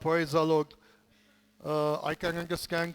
Praise the Lord. I can understand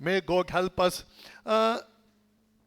May God help us.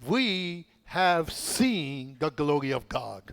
We have seen the glory of God.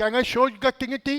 Can I show you the Trinity?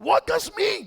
What does mean?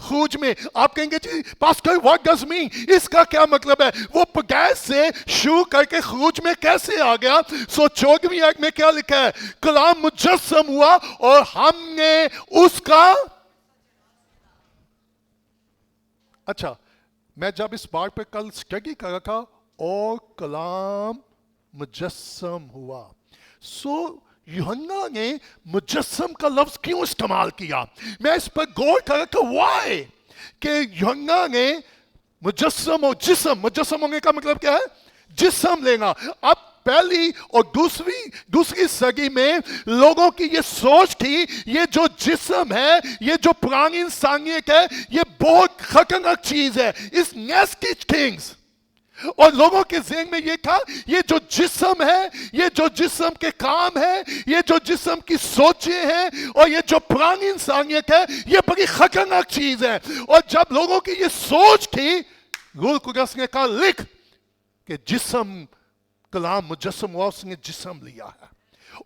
خروج میں آپ کہیں گے جی pastor what does mean, اس کا کیا مطلب ہے؟ وہ پگیس سے شروع کر کے خروج میں کیسے آ گیا؟ سو 14ویں آیت میں کیا لکھا ہے؟ کلام مجسم ہوا اور ہم نے اس کا. اچھا میں جب اس بات پہ کل اسٹڈی کر رہا تھا اور کلام مجسم ہوا، سو یوحنا نے مجسم کا لفظ کیوں استعمال کیا؟ میں اس پر غور کر رہا تھا وائی کہ یوحنا نے مجسم اور مجسم ہونے کا مطلب کیا ہے؟ جسم لینا. اب پہلی اور دوسری صدی میں لوگوں کی یہ سوچ تھی یہ جو جسم ہے، یہ جو پرانی انسانیت ہے، یہ بہت خطرناک چیز ہے. اس نیسٹی تھنگس. اور لوگوں کے ذہن میں یہ تھا یہ جو جسم ہے، یہ جو جسم کے کام ہے، یہ جو جسم کی سوچیں ہیں، اور یہ جو پرانی انسانیت ہے، یہ بڑی خطرناک چیز ہے. اور جب لوگوں کی یہ سوچ تھی، روح القدس نے کہا لکھ کہ جسم، کلام مجسم ہوا، اس نے جسم لیا ہے.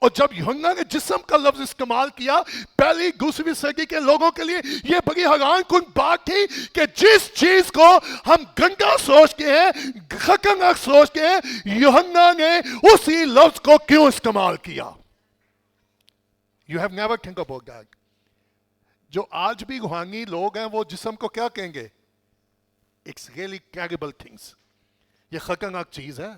اور جب یوحنا نے جسم کا لفظ استعمال کیا پہلی دوسری صدی کے لوگوں کے لیے یہ بڑی حیران کن بات تھی کہ جس چیز کو ہم گندا سوچتے ہیں، خطرناک سوچتے ہیں، یوحنا نے اسی لفظ کو کیوں استعمال کیا؟ You have never think about that. جو آج بھی روحانی لوگ ہیں وہ جسم کو کیا کہیں گے؟ It's really terrible things. یہ خطرناک چیز ہے.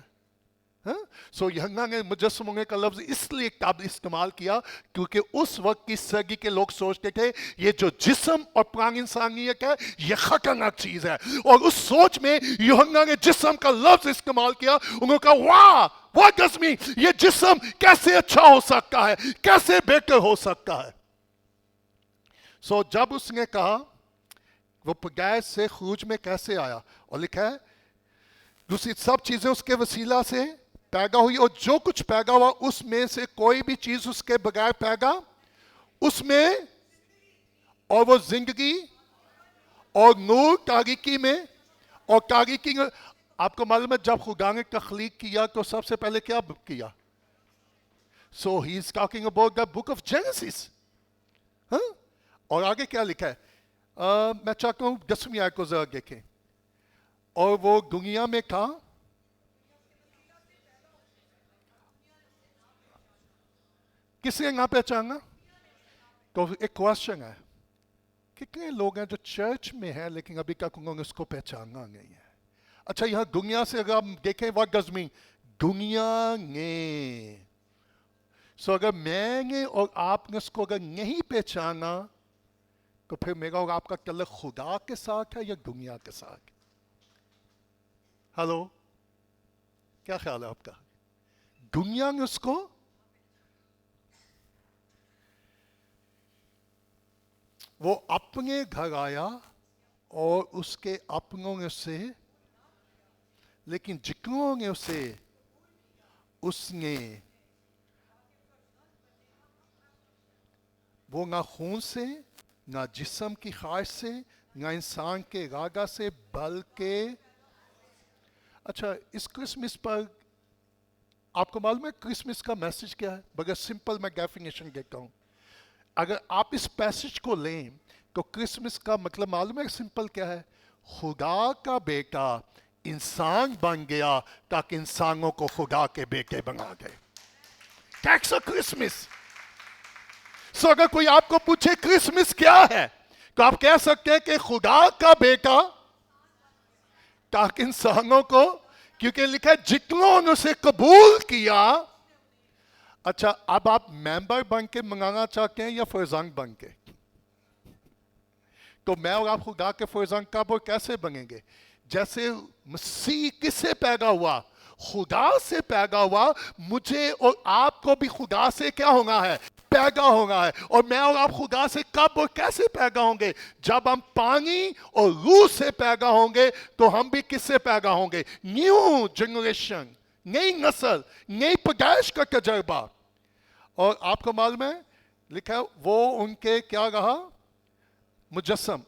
سو یوحنا نے مجسم ہونے کا لفظ اس لیے استعمال کیا کیونکہ اس وقت کی صدی کے لوگ سوچتے تھے یہ جو جسم اور پرانی انسانیت ہے یہ خطرناک چیز ہے. اور اس سوچ میں یوحنا نے جسم کا لفظ استعمال کیا. انہوں نے کہا واہ واٹ ڈز مین، یہ جسم کیسے اچھا ہو سکتا ہے، کیسے بہتر ہو سکتا ہے؟ سو جب اس نے کہا وہ پگیس سے خروج میں کیسے آیا، اور لکھا ہے دوسری سب چیزیں اس کے وسیلہ سے پیدا ہوئی، اور جو کچھ پیدا ہوا اس میں سے کوئی بھی چیز اس کے بغیر پیدا اس میں، اور وہ زندگی اور نور تاریکی میں، اور تاریکی میں. آپ کو معلوم ہے جب خدا نے تخلیق کیا تو سب سے پہلے کیا کیا؟ So he is talking about the book of Genesis. اور آگے کیا لکھا ہے؟ میں چاہتا ہوں 10ویں آیت کو ذرا دیکھیں. اور وہ دنیا میں تھا، کس نے نہ پہچانا؟ تو ایک کوشچن ہے کتنے لوگ ہیں جو چرچ میں ہیں لیکن ابھی تک انہوں نے اس کو پہچانا نہیں ہے؟ اچھا یہاں دنیا سے اگر ہم دیکھیں واٹ ڈز مین، دنیا نے. سو اگر میں نے اور آپ نے اس کو اگر نہیں پہچانا تو پھر میرا اور آپ کا تعلق خدا کے ساتھ ہے یا دنیا کے ساتھ؟ ہلو، کیا خیال ہے آپ کا؟ دنیا نے اس کو، وہ اپنے گھر آیا اور اس کے اپنوں نے اسے، لیکن جتنوں نے اسے اس نے وہ نہ خون سے نہ جسم کی خواہش سے نہ انسان کے ارادہ سے بلکہ. اچھا اس کرسمس پر آپ کو معلوم ہے کرسمس کا میسج کیا ہے؟ بغیر سمپل میں ڈیفینیشن دیتا ہوں. اگر آپ اس پیسج کو لیں تو کرسمس کا مطلب معلوم ہے سمپل کیا ہے؟ خدا کا بیٹا انسان بن گیا تاکہ انسانوں کو خدا کے بیٹے بنا دے. That's a Christmas. سو اگر کوئی آپ کو پوچھے کرسمس کیا ہے تو آپ کہہ سکتے ہیں کہ خدا کا بیٹا تاکہ انسانوں کو، کیونکہ لکھا ہے جتنوں نے اسے قبول کیا. اچھا اب آپ ممبر بن کے منگانا چاہتے ہیں یا فرزند بن کے؟ تو میں اور آپ خدا کے فرزند کب اور کیسے بنیں گے؟ جیسے مسیح کس سے پیدا ہوا؟ خدا سے پیدا ہوا. مجھے اور آپ کو بھی خدا سے کیا ہونا ہے؟ پیدا ہونا ہے. اور میں اور آپ خدا سے کب اور کیسے پیدا ہوں گے؟ جب ہم پانی اور روح سے پیدا ہوں گے تو ہم بھی کس سے پیدا ہوں گے؟ نیو جنریشن، نئی نسل، نئی پیدائش کا تجربہ. اور آپ کو معلوم ہے لکھا ہے وہ ان کے کیا رہا؟ مجسم.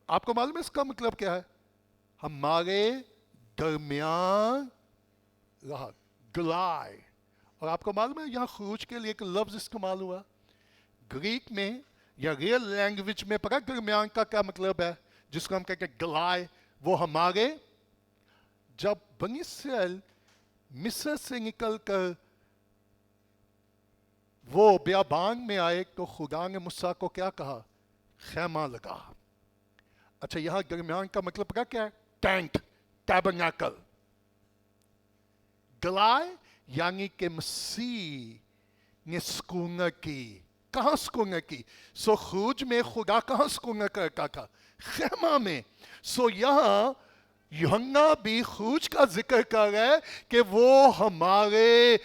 آپ کو معلوم ہے اس کا مطلب کیا ہے؟ ہمارے درمیان رہا، گلائے. اور آپ کو معلوم ہے یہاں خروج کے لیے ایک لفظ استعمال ہوا گریک میں. یا ریئل لینگویج میں پتا درمیان کا کیا مطلب ہے جس کو ہم کہتے ہیں گلائے؟ وہ ہمارے جب بنی اسرائیل مصر سے نکل کر وہ بیابان میں آئے تو خدا نے موسیٰ کو کیا کہا؟ خیمہ لگا. اچھا یہاں درمیان کا مطلب پتا کیا ہے؟ ٹینٹ، ٹیبرنیکل. گلائے یعنی کہ مسیح نے سکونت کی. کہاں سکونت کی؟ سو خروج میں خدا کہاں سکونت کرتا تھا؟ خیمہ میں. سو یہاں یوحنا بھی خروج کا ذکر کر رہا ہے کہ وہ ہمارے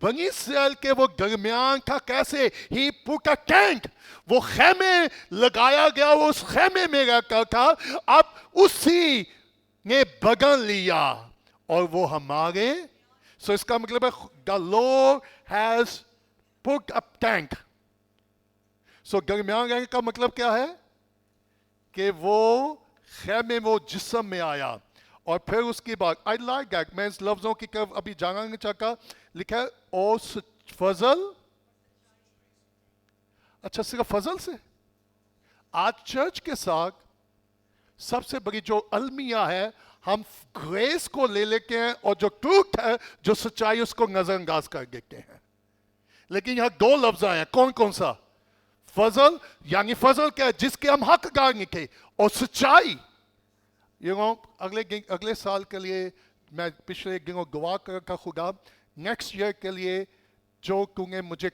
بنی اسرائیل کے وہ درمیان تھا. کیسے؟ ہی پٹ اے ٹینٹ، وہ خیمے لگایا گیا، وہ اس خیمے میں رہتا تھا. اب اسی نے بدن لیا اور وہ ہمارے. سو اس کا مطلب ہے the Lord has put a tent. سو درمیان رہنے کا مطلب کیا ہے؟ کہ وہ خیمے وہ جسم میں آیا. اور پھر اس کی بات I like that. میں اس لفظوں کی طرف ابھی جانا نہیں چاہتا. لکھا ہے او فضل. اچھا صرف فضل سے؟ آج چرچ کے ساتھ سب سے بڑی جو المیہ ہے، ہم گریس کو لے لیتے ہیں اور جو ٹروتھ ہے، جو سچائی، اس کو نظر انداز کر دیتے ہیں. لیکن یہاں دو لفظ آئے ہیں. کون کون سا؟ فضل یعنی فضل کیا ہے؟ جس کے ہم حقدار نہیں تھے. اور سچائی اگلے سال کے لیے میں پچھلے دنوں دعا کر رکھا خدا نیکسٹ ایئر کے لیے جو تو نے مجھے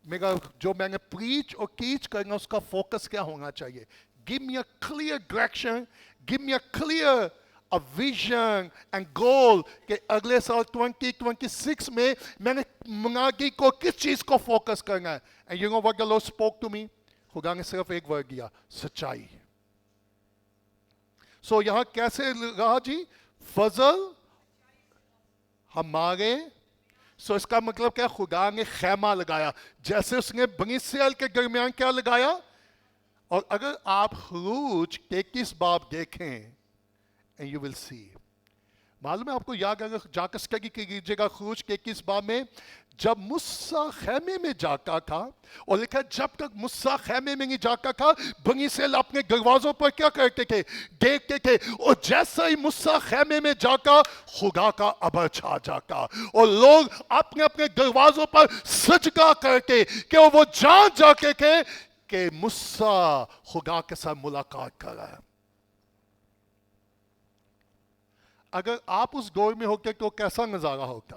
میرا جو میں نے پریچ اور ٹیچ کرنا اس کا فوکس کیا ہونا چاہیے. Give me a clear direction, give me a clear a vision and goal کہ اگلے سال 2026 میں نے مناگی کو کس چیز کو فوکس کرنا ہے. And you know what the Lord spoke to me? خدا نے صرف ایک ورڈ دیا، سچائی. سو یہاں کیسے رہا جی؟ فضل ہمارے. سو اس کا مطلب کیا؟ خدا نے خیمہ لگایا جیسے اس نے بنی اسرائیل کے درمیان کیا لگایا. اور اگر آپ خروج 33 باب دیکھیں and you will see. معلوم ہے آپ کو یاد اگر جا کر اسٹڈی کیجیے گا خروج 33 باب میں جب موسیٰ خیمے میں جاتا تھا اور لکھا جب تک موسیٰ خیمے میں نہیں جاتا تھا بنی اسرائیل اپنے دروازوں پر کیا کرتے تھے؟ دیکھتے تھے. اور جیسا ہی موسیٰ خیمے میں جاتا خدا کا ابر چھا جاتا اور لوگ اپنے اپنے دروازوں پر سجدہ کرتے کہ وہ جان جاتے تھے کہ موسیٰ خدا کے ساتھ ملاقات کر رہا ہے. اگر آپ اس دور میں ہوتے تو کیسا نظارہ ہوتا؟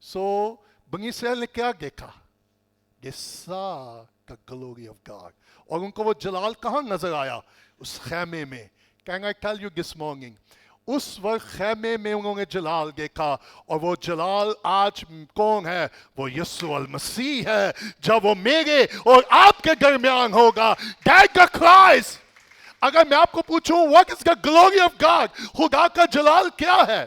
سو بنی اسرائیل نے کیا دیکھا؟ They saw the glory of God. اور ان کو وہ جلال کہاں نظر آیا؟ اس خیمے میں. Can I tell you this morning? اس وقت خیمے میں انہوں نے جلال دیکھا اور وہ جلال آج کون ہے؟ وہ یسوع المسیح ہے. جب وہ میرے اور آپ کے درمیان ہوگا. That's the Christ. اگر میں آپ کو پوچھوں what is the glory of God؟ خدا کا جلال کیا ہے؟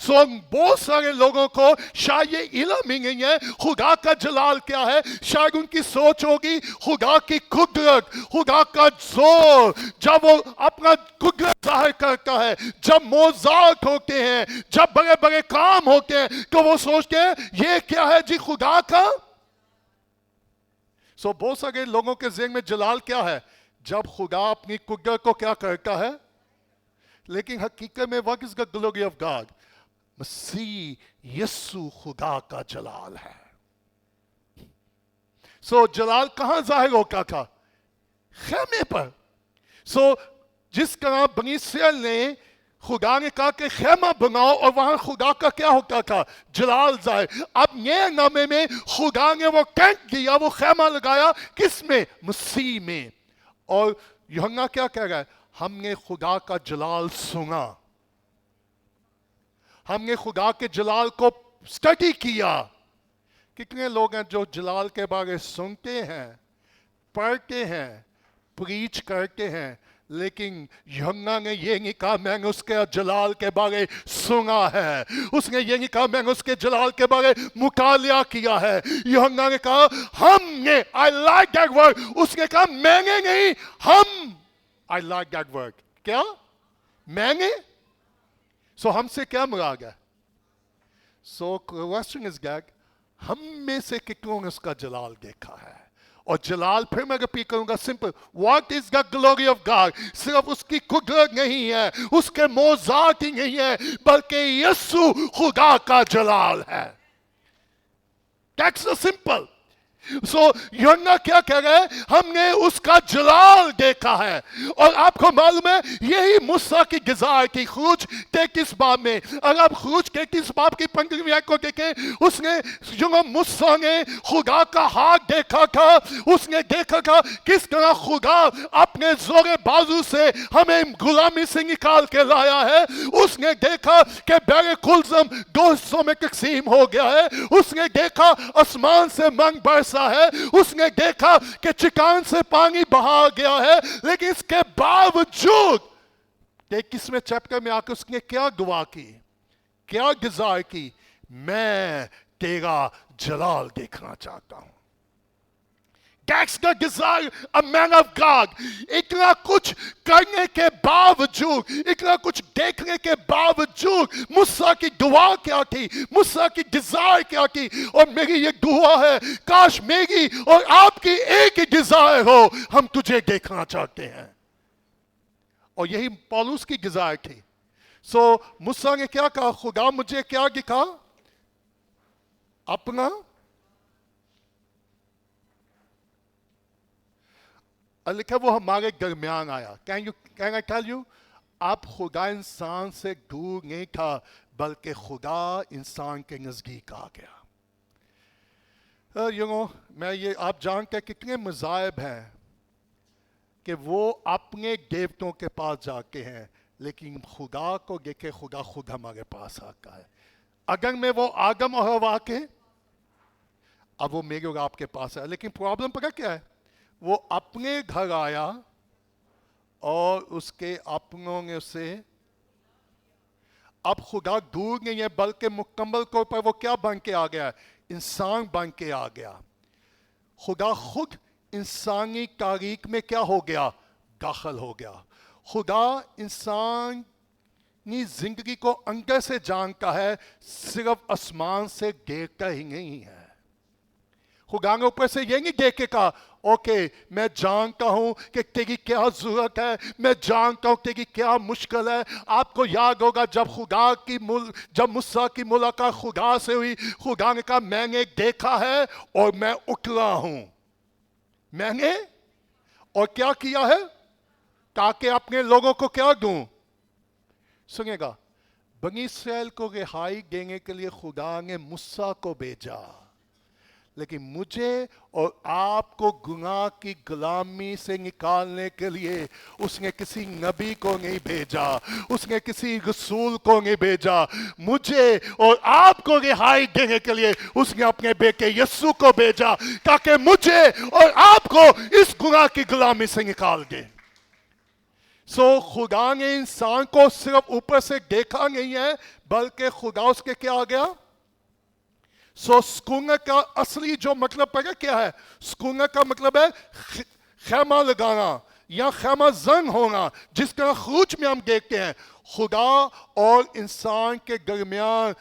سو بہت سارے لوگوں کو شاید یہ علم ہی نہیں ہے خدا کا جلال کیا ہے. شاید ان کی سوچ ہوگی خدا کی قدرت، خدا کا زور، جب وہ اپنا قدرت ظاہر کرتا ہے، جب معجزات ہوتے ہیں، جب بڑے بڑے کام ہوتے ہیں تو وہ سوچتے ہیں یہ کیا ہے جی خدا کا. سو بہت سارے لوگوں کے ذہن میں جلال کیا ہے؟ جب خدا اپنی قدرت کو کیا کرتا ہے. لیکن حقیقت میں what is the glory of God؟ مسیح یسوع خدا کا جلال ہے. سو جلال کہاں ظاہر ہوتا تھا؟ خیمے پر. سو جس طرح بنی اسرائیل نے خدا نے کہا کہ خیمہ بناؤ اور وہاں خدا کا کیا ہوتا تھا؟ جلال ظاہر. اب نئے نامے میں خدا نے وہ ٹینٹ دیا، وہ خیمہ لگایا کس میں؟ مسیح میں. اور یوحنا کیا کہہ رہا ہے؟ ہم نے خدا کا جلال سنا، ہم نے خدا کے جلال کو اسٹڈی کیا. کتنے لوگ ہیں جو جلال کے بارے سنتے ہیں، پڑھتے ہیں، پریچ کرتے ہیں، لیکن یوحنا نے یہ نہیں کہا میں نے اس کے جلال کے بارے سنا ہے، اس نے یہ نہیں کہا میں نے اس کے جلال کے بارے مطالعہ کیا ہے. یوحنا نے کہا ہم نے. I like that word. اس نے کہا میں نے نہیں، ہم. I like that word. کیا؟ میں نے. سو ہم سے کیا مراد ہے؟ سو کوسچن از دیٹ ہم میں سے کتنوں نے اس کا جلال دیکھا ہے؟ اور جلال پھر میں رپیٹ کروں گا simple. What is the glory of God? صرف اس کی قدرت نہیں ہے, اس کے موضوعات ہی نہیں ہے, بلکہ یسوع خدا کا جلال ہے. That's simple. سو یوحنا کیا کہہ رہے ہیں؟ ہم نے اس کا جلال دیکھا ہے. اور آپ کو معلوم ہے یہی موسیٰ کی غذا تھی خروج 33 باب میں. اگر آپ خروج 33 باب کی 15ویں آیت کو دیکھیں, اس نے جو موسیٰ نے خدا کا ہاتھ دیکھا تھا, اس نے دیکھا تھا کس طرح خدا اپنے زور بازو سے ہمیں غلامی سے نکال کے لایا ہے. اس نے دیکھا کہ بحر کلزم 2 حصوں میں تقسیم ہو گیا ہے. اس نے دیکھا آسمان سے منگ برسا ہے. اس نے دیکھا کہ چٹان سے پانی بہا گیا ہے. لیکن اس کے باوجود 21ویں چیپٹر میں آ کے اس نے کیا دعا کی, کیا گزار کی؟ میں تیرا جلال دیکھنا چاہتا ہوں. That's the desire of man of God. اتنا کچھ کرنے کے باوجود, اتنا کچھ دیکھنے کے باوجود موسیٰ کی دعا کیا تھی, موسیٰ کی ڈیزائر کیا تھی؟ اور میری یہ دعا ہے, کاش میری اور آپ کی ایک ہی ڈیزائر ہو, ہم تجھے دیکھنا چاہتے ہیں. اور یہی پولس کی ڈیزائر تھی. سو موسیٰ نے کیا کہا؟ خدا مجھے کیا دکھا؟ اپنا لکھا وہ ہمارے درمیان آیا. Can I tell you? اب خدا انسان سے دور نہیں تھا, بلکہ خدا انسان کے نزدیک آ گیا. میں یہ آپ جانتے ہیں کتنے مذاہب ہیں کہ وہ اپنے دیوتوں کے پاس جاتے ہیں, لیکن خدا کو دیکھے خدا خود ہمارے پاس آتا ہے. اگر میں وہ آدم اور حوا کے, اب وہ میرے اور آپ کے پاس ہے. لیکن پرابلم پتہ کیا ہے؟ وہ اپنے گھر آیا اور اس کے اپنوں نے اسے, اب خدا دور نہیں ہے بلکہ مکمل طور پر وہ کیا بن کے آ گیا؟ انسان بن کے آ گیا. خدا خود انسانی تاریخ میں کیا ہو گیا؟ داخل ہو گیا. خدا انسانی زندگی کو اندر سے جانتا ہے, صرف آسمان سے دیکھتا ہی نہیں ہے. خدا نے اوپر سے یہ نہیں دیکھ کے کہا اوکے میں جانتا ہوں کہ تیری کیا ضرورت ہے, میں جانتا ہوں تیری کیا مشکل ہے. آپ کو یاد ہوگا جب موسیٰ کی ملاقات خدا سے ہوئی, خدا نے کہا میں نے دیکھا ہے اور میں اترا ہوں. میں نے اور کیا کیا ہے؟ تاکہ اپنے لوگوں کو کیا دوں؟ سنیے گا, بنی اسرائیل کو رہائی دینے کے لیے خدا نے موسیٰ کو بھیجا, لیکن مجھے اور آپ کو گناہ کی غلامی سے نکالنے کے لیے اس نے کسی نبی کو نہیں بھیجا, اس نے کسی رسول کو نہیں بھیجا. مجھے اور آپ کو رہائی دینے کے لیے اس نے اپنے بیٹے یسوع کو بھیجا, تاکہ مجھے اور آپ کو اس گناہ کی غلامی سے نکال دے. سو خدا نے انسان کو صرف اوپر سے دیکھا نہیں ہے, بلکہ خدا اس کے کیا آ گیا؟ سو سکونہ کا اصلی جو مطلب پتا کیا ہے؟ سکونہ کا مطلب ہے خیمہ لگانا یا خیمہ زن ہونا, جس طرح خروج میں ہم دیکھتے ہیں خدا اور انسان کے درمیان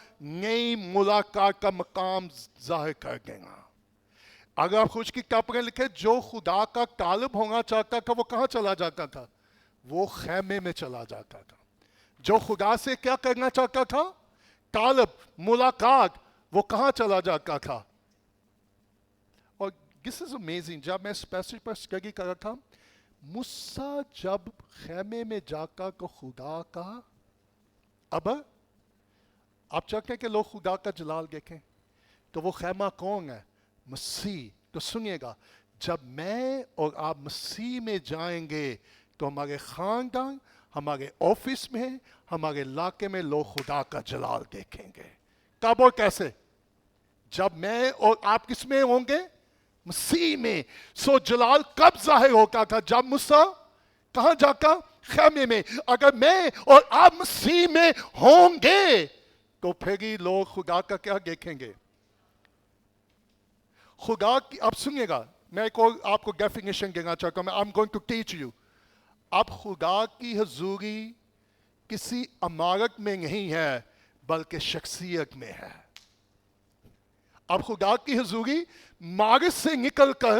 نئی ملاقات کا مقام ظاہر کر دینا. اگر آپ خروج کی کتاب میں لکھے جو خدا کا طالب ہونا چاہتا تھا وہ کہاں چلا جاتا تھا؟ وہ خیمے میں چلا جاتا تھا. جو خدا سے کیا کرنا چاہتا تھا؟ طالب, ملاقات, وہ کہاں چلا جاتا تھا؟ اور this is amazing, جب میں اس پیسج پر اسٹڈی کر رہا تھا, موسیٰ جب خیمے میں جا کر کو خدا کا, اب آپ چاہتے ہیں کہ لوگ خدا کا جلال دیکھیں, تو وہ خیمہ کون ہے؟ مسیح. تو سنیے گا, جب میں اور آپ مسیح میں جائیں گے تو ہمارے خاندان, ہمارے آفس میں, ہمارے علاقے میں لوگ خدا کا جلال دیکھیں گے. کب اور کیسے؟ جب میں اور آپ کس میں ہوں گے؟ مسیح میں. سو جلال کب ظاہر ہوتا تھا؟ جب موسیٰ کہاں جا کر؟ خیمے میں. اگر میں اور آپ مسیح میں ہوں گے تو پھر ہی لوگ خدا کا کیا دیکھیں گے؟ خدا کی, اب سنیے گا, میں ایک اور آپ کو ڈیفینیشن دینا چاہتا ہوں. میں I'm going to teach you. اب خدا کی حضوری کسی عمارت میں نہیں ہے بلکہ شخصیت میں ہے. اب خدا کی حضوری عمارت سے نکل کر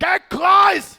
That Christ,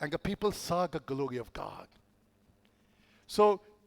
And the people saw the glory of God. So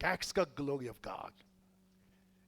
That's the glory of God.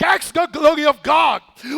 That's the glory of God.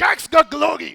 That's the glory.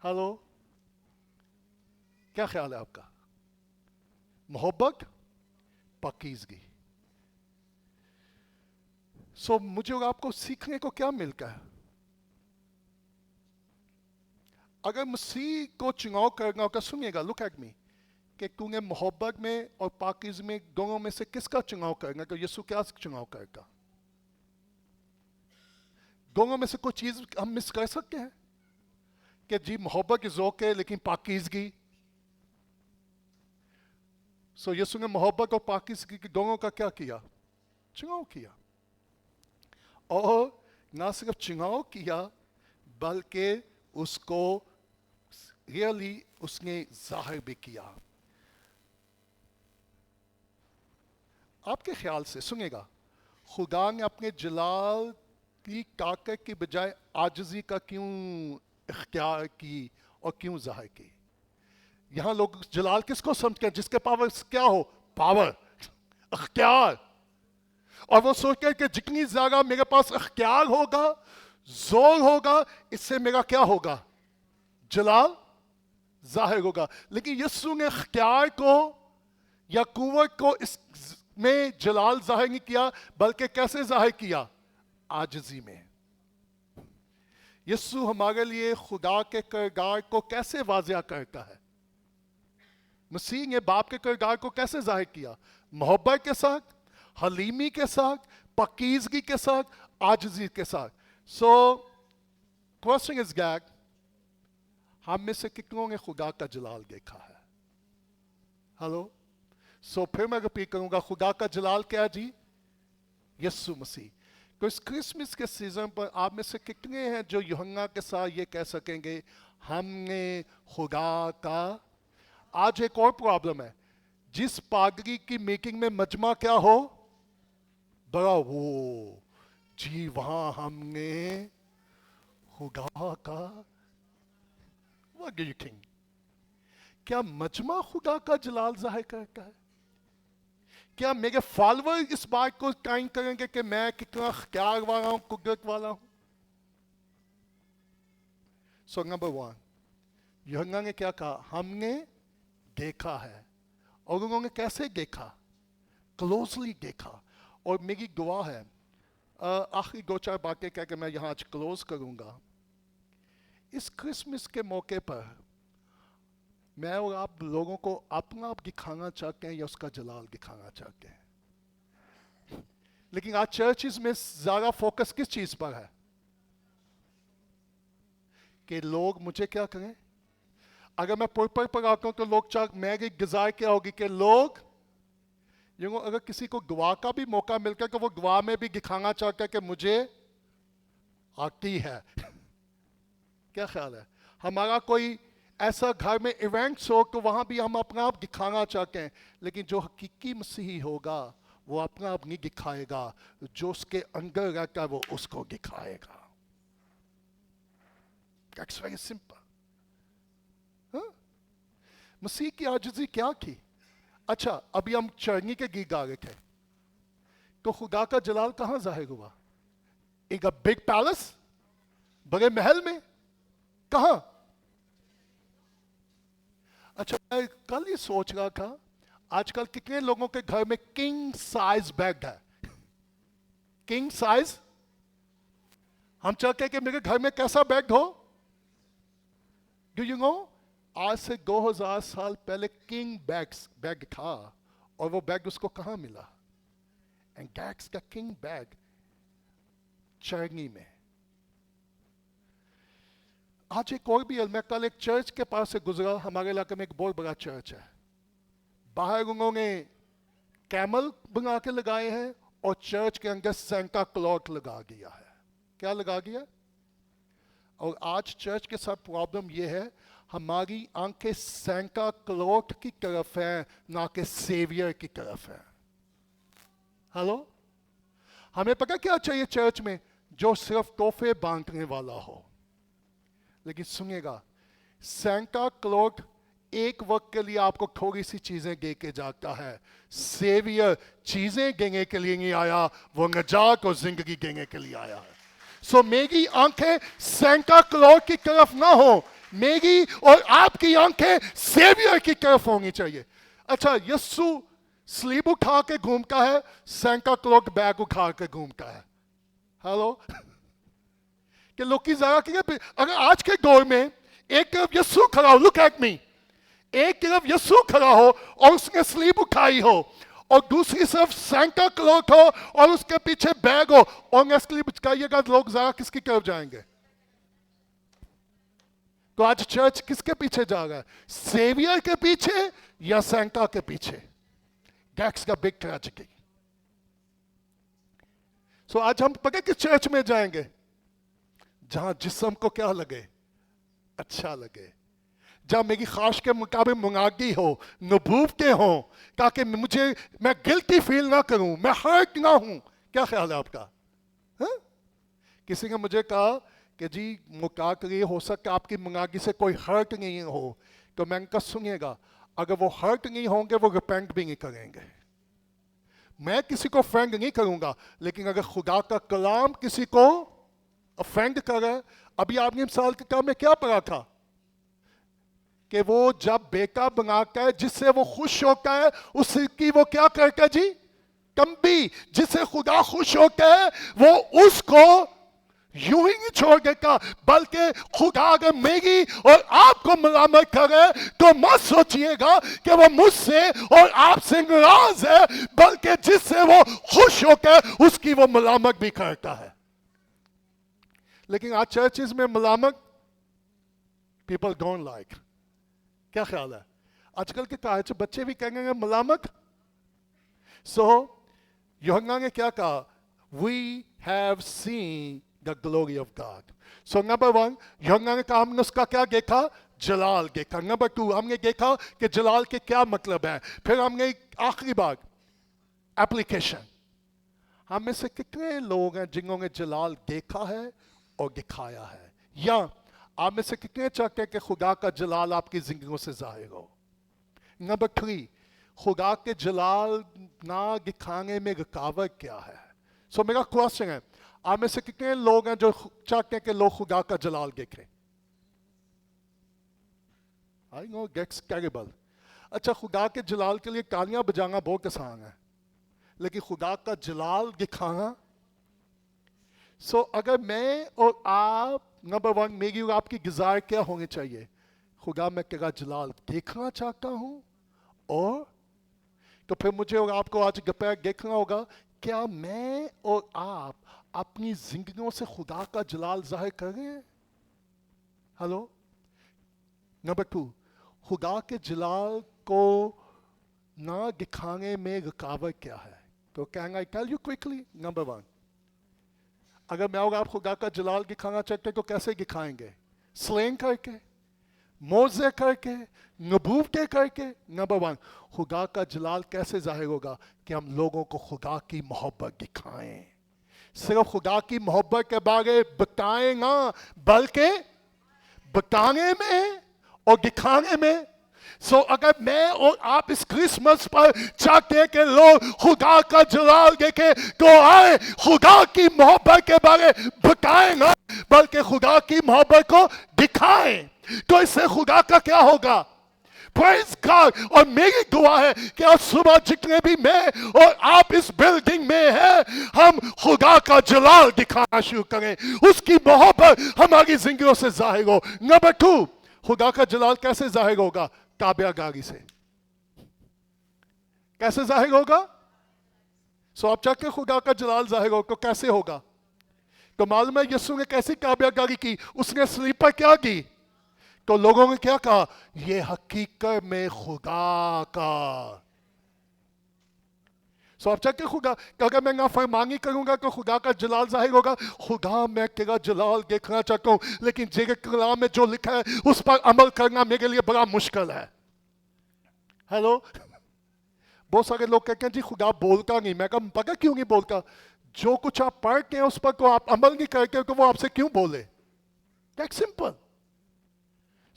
Hello, کیا خیال ہے آپ کا؟ محبت، پاکیزگی. سو مجھے اور آپ کو سیکھنے کو کیا ملتا ہے؟ اگر مسیح کو چناؤ کرنا ہوگا، سنیے گا، لک ایٹ می، کہ تو نے محبت میں اور پاکیز میں دونوں میں سے کس کا چناؤ کرنا، کہ یسوع کیا چناؤ کرے گا؟ دونوں میں سے کوئی چیز ہم مس کر سکتے ہیں کہ جی محبت کی ذوق ہے لیکن پاکیزگی؟ سو یسوع نے محبت اور پاکیزگی کی دونوں کا کیا کیا؟ چناؤ کیا. اور نہ صرف چناؤ کیا بلکہ اس کو ریئلی اس نے ظاہر بھی کیا. آپ کے خیال سے سنیں گا، خدا نے اپنے جلال کی طاقت کی بجائے عاجزی کا کیوں اختیار کی اور کیوں ظاہر کی؟ یہاں لوگ جلال کس کو سمجھتے ہیں؟ جس کے پاور کیا ہو؟ پاور، اختیار. اور وہ سوچتے ہیں کہ جتنی زیادہ میرے پاس اختیار ہوگا، زور ہوگا، اس سے میرا کیا ہوگا؟ جلال ظاہر ہوگا. لیکن یسوع نے اختیار کو یا قوت کو اس میں جلال ظاہر نہیں کیا، بلکہ کیسے ظاہر کیا؟ عاجزی میں. یسوع ہمارے لیے خدا کے کردار کو کیسے واضح کرتا ہے؟ مسیح نے باپ کے کردار کو کیسے ظاہر کیا؟ محبت کے ساتھ، حلیمی کے ساتھ، پاکیزگی کے ساتھ، عاجزی کے ساتھ. سو کوسچن از دیٹ، ہم میں سے کتنوں نے خدا کا جلال دیکھا ہے؟ ہلو. سو پھر میں رپیٹ کروں گا، خدا کا جلال کیا جی؟ یسوع مسیح. تو اس کرسمس کے سیزن پر آپ میں سے کتنے ہیں جو یوحنا کے ساتھ یہ کہہ سکیں گے ہم نے خدا کا؟ آج ایک اور پرابلم ہے، جس پادری کی میٹنگ میں مجمع کیا ہو بڑا، وہ جی وہاں ہم نے خدا کا. What do you think؟ کیا مجمع خدا کا جلال ظاہر کرتا ہے؟ کیا میرے فالوور اس بات کو قائم کریں گے کہ میں کتنا اختیار والا ہوں، قدرت والا ہوں؟ سو نمبر 1، یوحنا نے کیا کہا؟ ہم نے دیکھا ہے. اور انہوں نے کیسے دیکھا؟ کلوزلی دیکھا. اور میری دعا ہے، آخری 2-4 باتیں کہہ کے میں یہاں آج کلوز کروں گا. اس کرسمس کے موقع پر میں اور آپ لوگوں کو اپنا آپ دکھانا چاہتے ہیں یا اس کا جلال دکھانا چاہتے ہیں؟ لیکن آج چرچز میں زیادہ فوکس کس چیز پر ہے؟ کہ لوگ مجھے کیا کریں؟ اگر میں پرپر پر آتا ہوں تو لوگ میری گزار کیا ہوگی کہ لوگ اگر کسی کو دعا کا بھی موقع ملتا ہے کہ وہ دعا میں بھی دکھانا چاہتا ہے کہ مجھے آتی ہے. کیا خیال ہے؟ ہمارا کوئی ایسا گھر میں ایونٹس ہو تو وہاں بھی ہم اپنا آپ دکھانا چاہتے ہیں، لیکن جو حقیقی مسیحی ہوگا وہ اپنا آپ نہیں دکھائے گا، جو اس کے اندر رہتا ہے وہ اس کو دکھائے گا. That's very simple. مسیح کی عاجزی کیا تھی؟ اچھا ابھی ہم چرنی کے گیت گا رہے تھے، تو خدا کا جلال کہاں ظاہر ہوا؟ ایک بگ پیلس، بڑے محل میں، کہاں؟ اچھا میں کل ہی سوچ رہا تھا، آج کل کتنے لوگوں کے گھر میں کنگ سائز بیڈ ہے؟ King size. ہم چاہتے ہیں کہ میرے گھر میں کیسا بیڈ ہو؟ ڈو یو نو آج سے 2000 سال پہلے کنگ بیگ تھا، اور وہ بیگ اس کو کہاں ملا؟ And that's the king bag, چرنی میں. آج ایک اور بھی ہے، میں کل ایک چرچ کے پاس سے گزرا، ہمارے علاقے میں ایک بہت بڑا چرچ ہے. باہر انہوں نے کیمل بنا کے لگائے ہیں اور چرچ کے اندر سینٹا کلوٹ لگا دیا ہے. کیا لگا دیا؟ اور آج چرچ کے ساتھ پرابلم یہ ہے، ہماری آنکھیں سینٹا کلوٹ کی طرف ہیں نہ کہ سیویئر کی طرف ہیں. ہلو. ہمیں پتہ کیا چاہیے چرچ میں؟ جو صرف تحفے بانٹنے والا ہو. لیکن سنیے گا، سینٹا کلوٹ ایک وقت کے لیے آپ کو تھوڑی سی چیزیں دے کے جاتا ہے. سیویئر چیزیں دینے کے لیے نہیں آیا، وہ نجات اور زندگی دینے کے لیے آیا ہے. سو میری آنکھیں سینٹا کلوٹ کی طرف نہ ہو، میری اور آپ کی آنکھیں سیویئر کی طرف ہونی چاہیے. اچھا یسو سلیب اٹھا کے گھومتا ہے, سینٹا کلوز بیگ اٹھا کے گھومتا ہے. ہلو کہ لوگ کی ذرا کہ اگر آج کے دور میں ایک طرف یسوع کھڑا ہو, لک ایٹ می, ایک طرف یسوع کھڑا ہو اور اس نے سلیب اٹھائی ہو, اور دوسری طرف سینٹا کلوز ہو اور اس کے پیچھے بیگ ہو, اور نے سلیب اٹھائیے گا, لوگ ذرا کس کی طرف جائیں گے؟ تو آج چرچ کس کے پیچھے جا رہا ہے؟ سیویئر کے پیچھے یا سینٹا کے پیچھے؟ That's the big tragedy. So آج ہم پتہ کس چرچ میں جائیں گے؟ جہاں جسم کو کیا لگے؟ اچھا لگے. جہاں میری خواہش کے مطابق منادی ہو, نبوتیں ہوں, تاکہ میں گلٹی فیل نہ کروں, میں ہرٹ نہ ہوں. کیا خیال ہے آپ کا؟ ہاں؟ کسی نے مجھے کہا کہ جی مکاکری ہو سکتا آپ کی منادی سے کوئی ہرٹ نہیں ہو, تو میں ان کا سنیے گا, اگر وہ ہرٹ نہیں ہوں گے وہ ریپینٹ بھی نہیں کریں گے. میں کسی کو فرینڈ نہیں کروں گا, لیکن اگر خدا کا کلام کسی کو افینڈ کرے, ابھی آپ نے مثال کے کام میں کیا پڑھا تھا کہ وہ جب بیٹا بناتا ہے جس سے وہ خوش ہوتا ہے اس کی وہ کیا کرتا ہے جی؟ کمبی. جس سے خدا خوش ہوتا ہے وہ اس کو یوں ہی نہیں چھوڑ دیتا, بلکہ خدا اگر میری اور آپ کو ملامت کرے تو مت سوچئے گا کہ وہ مجھ سے اور آپ سے ناراض ہے, بلکہ جس سے وہ خوش ہو کے اس کی وہ ملامت بھی کرتا ہے. لیکن آج چرچز میں ملامت پیپل ڈونٹ لائک. کیا خیال ہے؟ آج کل کے کہا بچے بھی کہیں گے ملامت. سو یوحنا نے کیا کہا؟ We have seen the glory of God. So number one, یوحنا نے کہا ہم نے اس کا کیا دیکھا؟ جلال دیکھا. نمبر ٹو, ہم نے دیکھا کہ جلال کے کیا مطلب ہے. پھر ہم نے آخری بات اپلیکیشن. ہم میں سے کتنے لوگ ہیں جنہوں نے جلال دیکھا ہے اور دکھایا ہے؟ یا آپ میں سے کتنے چاہتے ہیں کہ خدا کا جلال آپ کی زندگیوں سے ظاہر ہو؟ نمبر تھری, خدا کے جلال نہ دکھانے میں رکاوٹ کیا ہے؟ سو میرا کوشچن ہے, آپ میں سے کتنے لوگ ہیں جو چاہتے ہیں کہ لوگ خدا کا جلال دیکھیں؟ I know that's terrible. اچھا خدا کے جلال کے لیے تالیاں بجانا بہت آسان ہے, لیکن خدا کا جلال دکھانا. سو اگر میں اور آپ, نمبر ون میری اور آپ کی گزار کیا ہونی چاہیے؟ خدا میں تیرا جلال دیکھنا چاہتا ہوں, اور تو پھر مجھے اور آپ کو آج دوپہر دیکھنا ہوگا کیا میں اور آپ اپنی زندگیوں سے خدا کا جلال ظاہر کر رہے ہیں. ہلو. نمبر ٹو, خدا کے جلال کو نہ دکھانے میں رکاوٹ کیا ہے؟ تو can I tell you quickly. Number one, اگر میں اور آپ خدا کا جلال دکھانا چاہتے ہیں تو کیسے دکھائیں گے؟ سلینگ کر کے, موزے کر کے, نبوتیں کر کے. نمبر ون, خدا کا جلال کیسے ظاہر ہوگا؟ کہ ہم لوگوں کو خدا کی محبت دکھائیں. صرف خدا کی محبت کے بارے بتائیں نہ, بلکہ بتانے میں اور دکھانے میں. سو اگر میں اور آپ اس کرسمس پر چاہتے ہیں کہ لوگ خدا کا جلال دیکھیں, تو آئے خدا کی محبت کے بارے بتائیں نہ, بلکہ خدا کی محبت کو دکھائیں. تو اس سے خدا کا کیا ہوگا؟ Praise God. اور میری دعا ہے کہ آج صبح جتنے بھی میں اور آپ اس بلڈنگ میں ہیں, ہم خدا کا جلال دکھانا شروع کریں, اس کی محبت ہماری زندگیوں سے ظاہر ہو. نمبر ٹو, خدا کا جلال کیسے ظاہر ہوگا؟ تابع داری سے. کیسے ظاہر ہوگا؟ سو آپ چاہتے ہیں خدا کا جلال ظاہر ہو تو کیسے ہوگا؟ تو معلوم ہے یسوع نے کیسی تابع داری کی؟ اس نے صلیب پر کیا کی؟ تو لوگوں نے کیا کہا؟ یہ حقیقت میں خدا کا. سو آپ چاہتے ہیں خدا کہ اگر میں نافرمانی کروں گا تو خدا کا جلال ظاہر ہوگا؟ خدا میں تیرا جلال دیکھنا چاہتا ہوں, لیکن تیرے کلام میں جو لکھا ہے اس پر عمل کرنا میرے لیے بڑا مشکل ہے. ہیلو. بہت سارے لوگ کہتے ہیں جی خدا بولتا نہیں. میں کہا پتہ کیوں نہیں بولتا؟ جو کچھ آپ پڑھتے ہیں اس پر تو آپ عمل نہیں کرتے تو وہ آپ سے کیوں بولے؟ That's simple.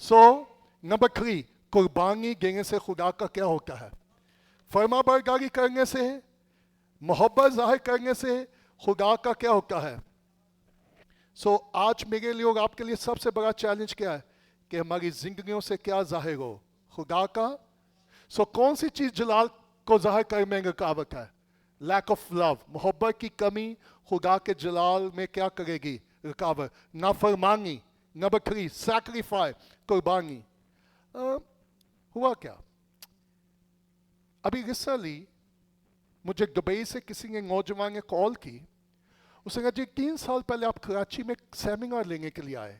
So number three, قربانی دینے سے خدا کا کیا ہوتا ہے؟ فرما برداری کرنے سے, محبت ظاہر کرنے سے خدا کا کیا ہوتا ہے؟ سو آج میرے لیے اور آپ کے لیے سب سے بڑا چیلنج کیا ہے؟ کہ ہماری زندگیوں سے کیا ظاہر ہو؟ خدا کا. سو کون سی چیز جلال کو ظاہر کرنے میں رکاوٹ ہے؟ لیک آف لو، محبت کی کمی خدا کے جلال میں کیا کرے گی؟ رکاوٹ. نافرمانی. نمبر 3 سیکریفائی، قربانی. ہوا کیا؟ ابھی ریسنٹلی مجھے دبئی سے کسی نے نوجوان نے کال کی. اس نے کہا جی 3 سال پہلے آپ کراچی میں سیمینار لینے کے لیے آئے،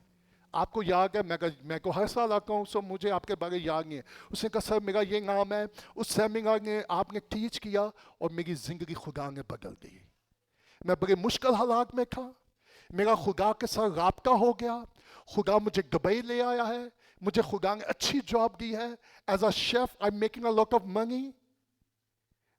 آپ کو یاد ہے؟ میں کو ہر سال آتا ہوں، سو مجھے آپ کے بارے یاد نہیں ہے. اس نے کہا سر میرا یہ نام ہے، اس سیمینار نے آپ نے ٹیچ کیا اور میری زندگی خدا نے بدل دی. میں بڑے مشکل حالات میں تھا، میرا خدا کے ساتھ رابطہ ہو گیا، خدا مجھے دبئی لے آیا ہے، مجھے خدا نے اچھی جاب دی ہے. As a chef I am making a lot of money.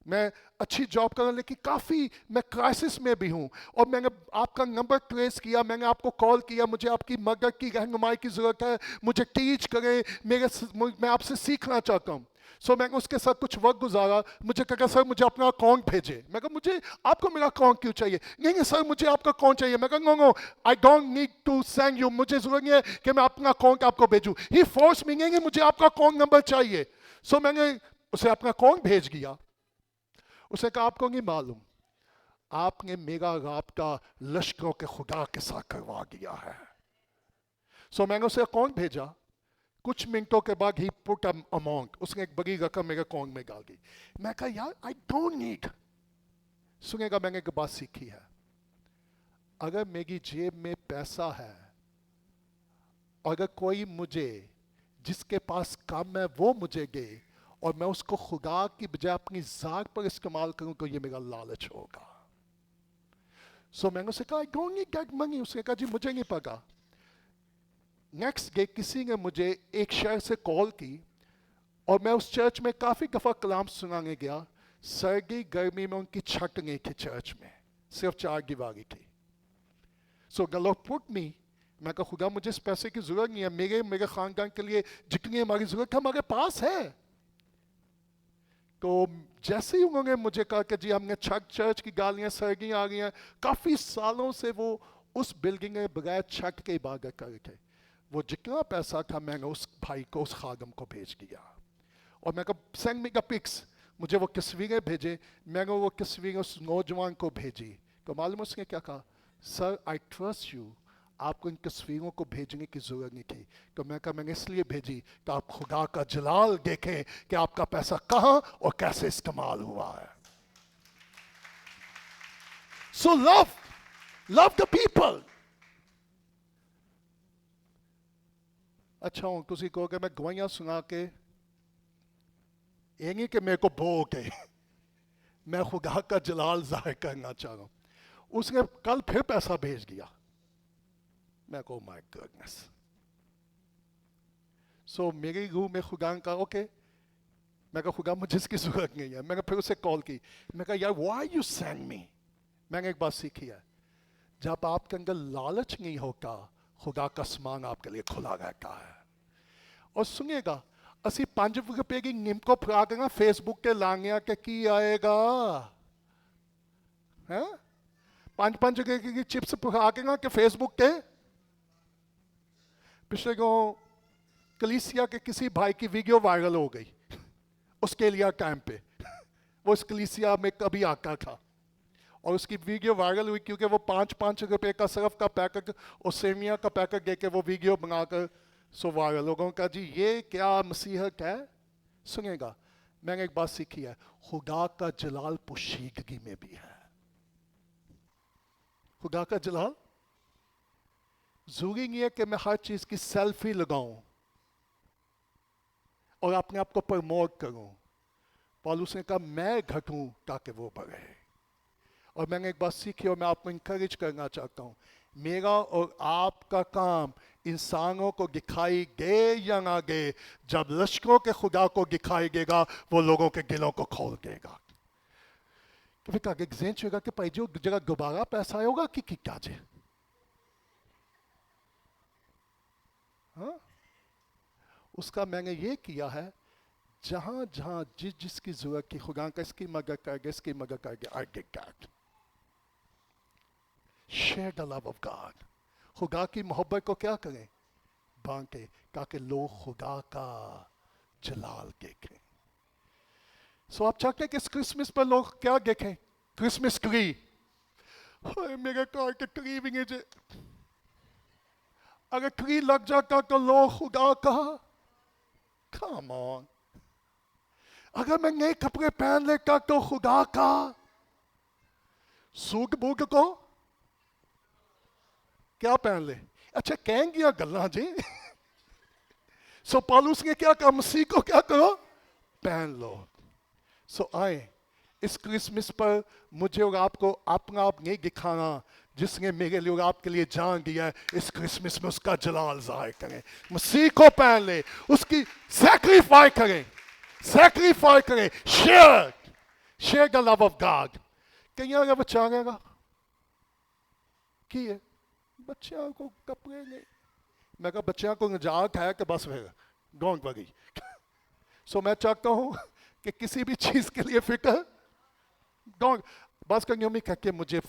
میں اچھی جاب کرنے لیکن کافی میں کرائسس میں بھی ہوں. اور میں نے آپ کا نمبر ٹریس کیا، میں نے آپ کو کال کیا، مجھے آپ کی مدد کی رہنمائی کی ضرورت ہے، مجھے ٹیچ کریں، میں آپ سے سیکھنا چاہتا ہوں. سو میں نے اس کے ساتھ کچھ وقت گزارا. مجھے کہا سر مجھے اپنا اکاؤنٹ بھیجے. میں کہا مجھے آپ کو میرا اکاؤنٹ کیوں چاہیے؟ نہیں سر مجھے آپ کا اکاؤنٹ چاہیے. میں کہا no I don't need to send you, مجھے ضرورت نہیں ہے کہ میں اپنا اکاؤنٹ آپ کو بھیجوں. ہی فورس می، نہیں مجھے آپ کا اکاؤنٹ نمبر چاہیے. سو میں نے اسے اپنا اکاؤنٹ بھیج دیا. اسے کہا آپ کو نہیں معلوم، آپ نے میرا رابطہ لشکروں کے خدا کے ساتھ کروا دیا ہے. سو میں نے اسے اکاؤنٹ بھیجا. کچھ منٹوں کے بعد ہی پٹ اماؤنٹ، اس نے ایک بڑی رقم میرے اکاؤنٹ میں ڈال دی. میں کہا یار آئی ڈونٹ نیڈ. سنے گا میں نے ایک بات سیکھی ہے، اگر میری جیب میں پیسہ ہے، اگر کوئی مجھے جس کے پاس کم ہے وہ مجھے دے اور میں اس کو خدا کی بجائے اپنی ذات پر استعمال کروں تو یہ میرا لالچ ہوگا. سو میں نے اسے کہا I don't need that money. اس نے کہا جی مجھے نہیں پتا. نیکسٹ ڈے کسی نے مجھے ایک شہر سے کال کی اور میں اس چرچ میں کافی دفعہ کلام سنانے گیا. سردی گرمی میں ان کی چھت نہیں تھی چرچ میں، صرف 4 دیواری تھی. سو the Lord put me. میں کہا خدا مجھے اس پیسے کی ضرورت نہیں ہے، میرے خاندان کے لیے جتنی ہماری ضرورت ہے ہمارے پاس ہے. تو جیسے ہی انہوں نے مجھے کہا کہ جی ہم نے چھت چرچ کی گالیاں سردیاں آ گئی ہیں، کافی سالوں سے وہ اس بلڈنگ میں بغیر چھت کے عبادت کر رہے تھے. وہ جتنا پیسہ تھا میں نے اس بھائی کو، اس خادم کو بھیج دیا. اور میں کہا سینڈ می دا پکس، مجھے وہ تصویریں بھیجے. میں نے وہ تصویریں اس نوجوان کو بھیجی. تو معلوم اس نے کیا کہا؟ سر آئی ٹرسٹ یو، آپ کو ان تصویروں کو بھیجنے کی ضرورت نہیں تھی. تو میں کہا میں نے اس لیے بھیجی کہ آپ خدا کا جلال دیکھیں کہ آپ کا پیسہ کہاں اور کیسے استعمال ہوا ہے. سو لو دا پیپل. اچھا ہوں تسی کہو کہ میں گوائیاں سنا کے یہ نہیں کہ میرے کو بو کے میں خدا کا جلال ظاہر کرنا چاہ رہا ہوں. اس نے کل پھر پیسہ بھیج دیا. میں کہو مائی گڈنس. سو میری روح میں خدا نے کہا اوکے. میں کہا خدا مجھے اس کی ضرورت نہیں ہے. میں نے پھر اسے کال کی. میں کہا یار وائی یو سینڈ می. میں نے ایک بات سیکھی ہے، جب آپ کے اندر لالچ نہیں ہوتا خدا کا آسمان آپ کے لیے کھلا رہتا ہے. اور سنیے گا اسی 5 روپے کی نیم کو پھرا کے نا فیس بک کے لانگیا کہ کی آئے گا. 5 روپے کی چپس پھرا کے نا کہ فیس بک کے. پچھلے کو کلیسیا کے کسی بھائی کی ویڈیو وائرل ہو گئی اس کے لیے ٹائم پہ. وہ اس کلیسیا میں کبھی آتا تھا اور اس کی ویڈیو وائرل ہوئی کیونکہ وہ 5 روپے کا صرف کا پیکٹ اور سیمیا کا پیکٹ دے کے وہ ویڈیو بنا کر سو وائرل. لوگوں کا جی یہ کیا مسیحت ہے. سنیں گا میں نے ایک بات سیکھی ہے، خدا کا جلال پوشیدگی میں بھی ہے. خدا کا جلال ضروری نہیں ہے کہ میں ہر چیز کی سیلفی لگاؤں اور اپنے آپ کو پروموٹ کروں. پالوس نے کہا میں گھٹوں تاکہ وہ بڑھے. اور میں نے ایک بات سیکھی اور میں آپ کو انکریج کرنا چاہتا ہوں، میرا اور آپ کا کام انسانوں کو دکھائی دے یا نہ دے، جب لشکروں کے خدا کو دکھائی دے گا وہ لوگوں کے دلوں کو کھول دے گا. تو پھر کہا کہ ذہن چاہے گا کہ بھائی جو جگہ دوبارہ پیسہ آئے ہوگا کہ کیا جے. ہاں اس کا میں نے یہ کیا ہے، جہاں جہاں جس کی ضرورت کی خدا کا اس کی مدد کر گے، اس کی مدد کر گے. I did that. Share the love of God. خدا کی محبت کو کیا کریں؟ بانکے تاکہ لوگ خدا کا جلال دیکھیں. سو آپ چاہتے ہیں کہ اس کرسمس پر لوگ کیا دیکھیں؟ Christmas tree. میرے کار کے ٹری بھی نہیں جے. اگر ٹری لگ جاتا تو لوگ خدا کا. کم آن. اگر میں نئے کپڑے پہن لیتا تو خدا کا. سوٹ بوٹ کو کیا پہن لے؟ اچھا کہیں گیا گلا جی. سو پالوس نے کیا کہا؟ مسیح کو کیا کرو؟ پہن لو. سو آئیں اس کرسمس پر مجھے اور آپ کو اپنا آپ نہیں دکھانا. جس نے میرے لیے اور آپ کے لیے جان دیا ہے، اس کرسمس میں اس کا جلال ظاہر کریں. مسیح کو پہن لیں، اس کی سیکریفائی کریں. سیکریفائی کریں. Share the love of God. کہیں اگر بچہ رہے گا کی ہے بچوں کو کپڑے نہیں. میں کہا بچوں کو نجات ہے کہ بس پھر ڈونٹ وری. سو میں چاہتا ہوں کہ کسی بھی چیز کے لیے فکر ڈونٹ. بعض کا یوں کہہ کہ مجھے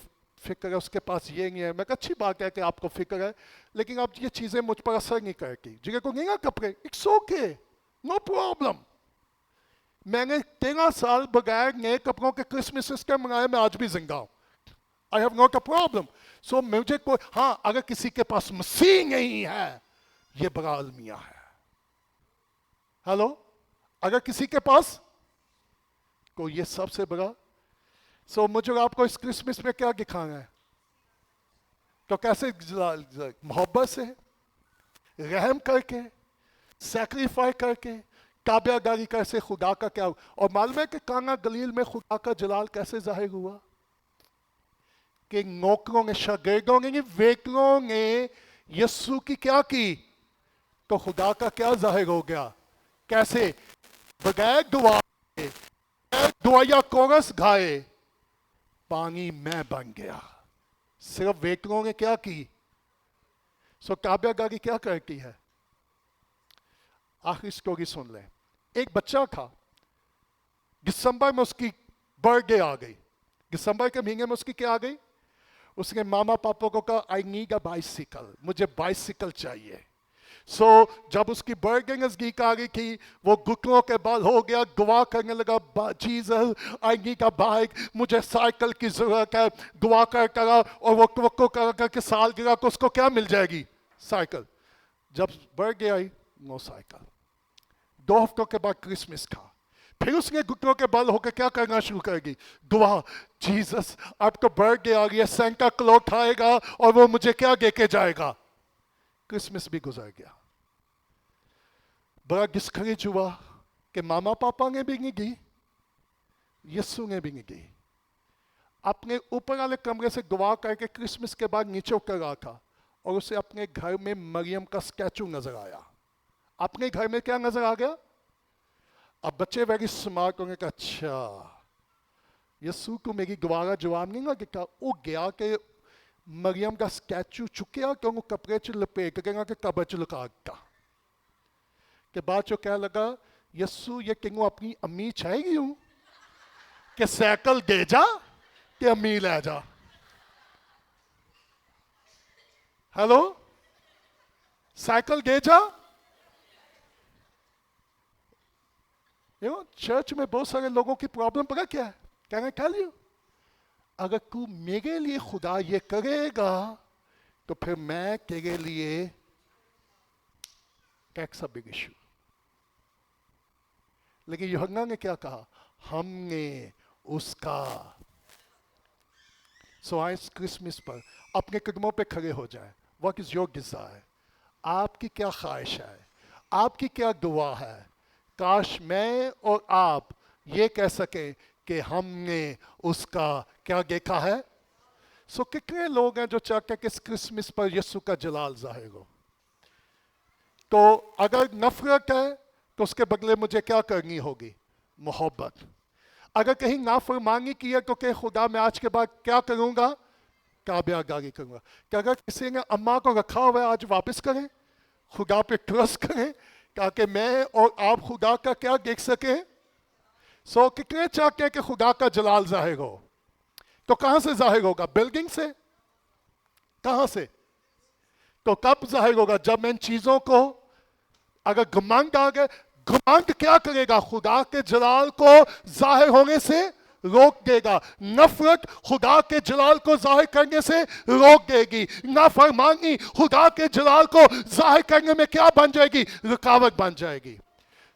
فکر ہے، اس کے پاس یہ نہیں ہے. میں کہا اچھی بات ہے کہ آپ کو فکر ہے، لیکن اب یہ چیزیں مجھ پر اثر نہیں کرتی. جگہ کو نہیں گا کپڑے، اٹس اوکے، نو پرابلم. میں نے 13 سال بغیر نئے کپڑوں کے کرسمس کے منائے، میں آج بھی زندہ ہوں. I have not a problem. سو مجھے کوئی ہاں اگر کسی کے پاس مسیح نہیں ہے یہ بڑا المیہ ہے. ہلو، اگر کسی کے پاس کوئی یہ سب سے بڑا. سو مجھے آپ کو اس کرسمس میں کیا دکھانا ہے؟ تو کیسے محبت سے، رحم کر کے، سیکریفائی کر کے، تابع داری کیسے خدا کا کیا. اور معلوم ہے کہ کانا گلیل میں خدا کا جلال کیسے ظاہر ہوا؟ کہ نوکروں نے، شاگردوں نے، ویٹروں نے یسوع کی کیا کی تو خدا کا کیا ظاہر ہو گیا. کیسے؟ بغیر دعا کے، بغیر دعائیا کورس گائے پانی میں بن گیا. صرف ویٹروں نے کیا کی. سو تابع داری کیا کرتی ہے؟ آخری سٹوری سن لیں. ایک بچہ تھا، دسمبر میں اس کی برتھ ڈے آ گئی. دسمبر کے مہینے میں اس کی کیا آ گئی؟ اس نے ماما پاپا کو کہا آئی نیڈ اے بائسیکل، مجھے بائسیکل چاہیے. سو جب اس کی برتھ ڈے نزدیک آ گئی تھی، وہ گھٹنوں کے بل ہو گیا، دعا کرنے لگا Jesus I need a bike, مجھے سائیکل کی ضرورت ہے. دعا کرا اور وہ توقع کر کے سال گرا کہ اس کو کیا مل جائے گی؟ سائیکل. جب برتھ ڈے آئی، نو سائیکل. 2 ہفتوں کے بعد کرسمس تھا. پھر اس نے گھٹنوں کے بل ہو کے کیا کرنا شروع کر گی؟ دعا. جیزس آپ کا برتھ ڈے آ گیا، سینٹا کلوز آئے گا اور وہ مجھے کیا دے کے جائے گا. کرسمس بھی گزر گیا. بڑا ڈسکریج ہوا کہ ماما پاپا نے بھی نہیں گئی، یسوع نے بھی نہیں گئی. اپنے اوپر والے کمرے سے دعا کر کے کرسمس کے بعد نیچے اتر رہا تھا اور اسے اپنے گھر میں مریم کا اسٹیچو نظر آیا. اپنے گھر میں کیا نظر آ گیا؟ اب بچے ویری سمارٹ ہوں گے کہ اچھا یسوع کو میری دعا کا جواب نہیں گا کہ وہ گیا کہ مریم کا اسٹیچو چکیا کہ وہ کپڑے چ لپیٹ گیا کہ قبر چ لکا گیا. کہ بعد جو کہہ لگا یسوع یہ کہ اپنی امی چاہے گی ہوں کہ سائیکل دے جا کہ امی لے جا. ہیلو، سائیکل دے جا. چرچ میں بہت سارے لوگوں کی پرابلم پتا کیا ہے؟ کہنا ٹیل یو، اگر تو میرے لیے خدا یہ کرے گا تو پھر میں تیرے لیے ٹیکس بگ ایشو. لیکن یوحنا نے کیا کہا؟ ہم نے اس کا. سو آئے اس کرسمس پر اپنے قدموں پہ کھڑے ہو جائیں. What is your desire? آپ کی کیا خواہش ہے؟ آپ کی کیا دعا ہے؟ کاش میں اور آپ یہ کہہ سکیں کہ ہم نے اس کا کیا دیکھا ہے. سو کتنے لوگ ہیں جو چاہتے ہیں کہ اس کرسمس پر یسوع کا جلال ظاہر ہو؟ تو اگر نفرت ہے تو اس کے بدلے مجھے کیا کرنی ہوگی؟ محبت. اگر کہیں نافرمانی کی ہے تو کہ خدا میں آج کے بعد کیا کروں گا؟ تابع داری کروں گا. کہ اگر کسی نے اماں کو رکھا ہوا ہے آج واپس کریں، خدا پہ ٹرسٹ کریں تاکہ میں اور آپ خدا کا کیا دیکھ سکیں. سو کتنے چاہتے ہیں کہ خدا کا جلال ظاہر ہو؟ تو کہاں سے ظاہر ہوگا؟ بلڈنگ سے؟ کہاں سے؟ تو کب ظاہر ہوگا؟ جب میں ان چیزوں کو، اگر گھمنڈ آ گئے، گھمنڈ کیا کرے گا؟ خدا کے جلال کو ظاہر ہونے سے روک دے گا. نفرت خدا کے جلال کو ظاہر کرنے سے روک دے گی. نافرمانی خدا کے جلال کو ظاہر کرنے میں کیا بن جائے گی؟ رکاوٹ بن جائے گی.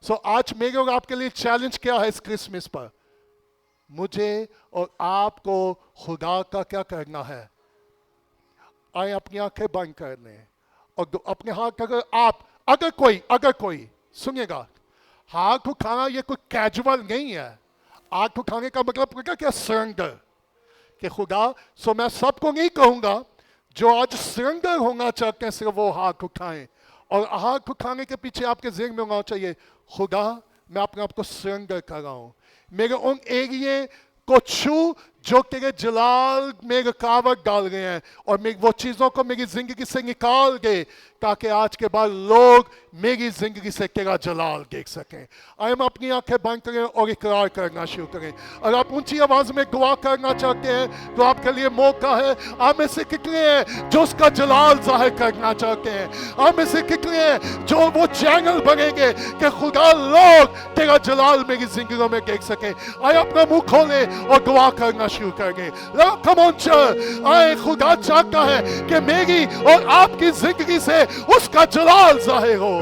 سو آج میرے اور آپ کے لیے چیلنج کیا ہے اس کرسمس پر؟ مجھے اور آپ کو خدا کا کیا کرنا ہے؟ آئیں اپنی آنکھیں بند کر لیں اور اپنے ہاتھ، اگر کوئی سنیے گا، ہاتھ اٹھانا یہ کوئی کیجول نہیں ہے. ہاتھ اٹھانے کا مطلب کیا؟ سرنڈر. کہ خدا، سو میں سب کو نہیں کہوں گا، جو آج سرنڈر ہونا چاہتے ہیں صرف وہ ہاتھ اٹھائیں. اور ہاتھ اٹھانے کے پیچھے آپ کے ذہن میں ہونا چاہیے، خدا میں اپنے آپ کو سرنڈر کر رہا ہوں. میرے ان ایریے کو چھو جو تیرے جلال میں رکاوٹ ڈال گئے ہیں، اور وہ چیزوں کو میری زندگی سے نکال دے، تاکہ آج کے بعد لوگ میری زندگی سے تیرا جلال دیکھ سکیں. ہم اپنی آنکھیں بند کریں اور اقرار کرنا شروع کریں. اگر آپ اونچی آواز میں دعا کرنا چاہتے ہیں تو آپ کے لیے موقع ہے. آپ میں سے کتنے ہیں جو اس کا جلال ظاہر کرنا چاہتے ہیں؟ آپ میں سے کتنے ہیں جو وہ چینل بنیں گے کہ خدا لوگ تیرا جلال میری زندگیوں میں دیکھ سکیں؟ آئے اپنا منہ کھولیں اور دعا کرنا شروع کر گے. کم آن چرچ، آئے خدا چاہتا ہے کہ میری اور آپ کی زندگی سے اس کا جلال ظاہر ہو.